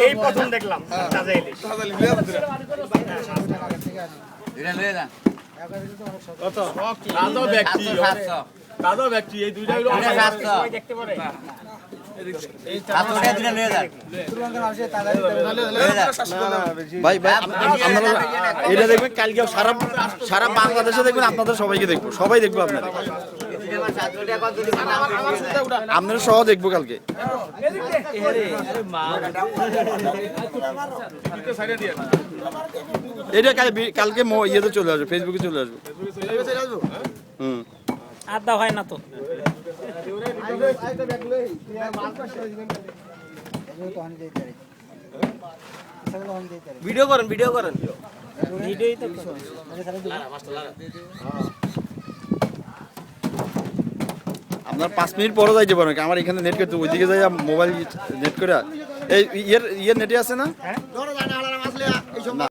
এই প্রথম দেখলাম তাজা ইলিশ। কত? তাজা ব্যক্তি এই দুইটা হলো দেখতে পারে। ভাই ভাই আপনারা এটা দেখবেন কালকে সারা বাংলাদেশে দেখবেন, আপনাদের সবাইকে দেখবো, সবাই দেখবো আপনারা, আপনারা সহ দেখবো কালকে। এটা কালকে ইয়েতে চলে আসবে, ফেসবুকে চলে আসবে। আড্ডা হয় না তো। ভিডিও করেন, ভিডিও করেন, ভিডিওই তো। আপনার 5 মিনিট পরে যাইতে পারেন, আমার এখানে নেট করতে ওইদিকে যাই মোবাইল নেট করে। এই ইয়ের নেটে আছে না?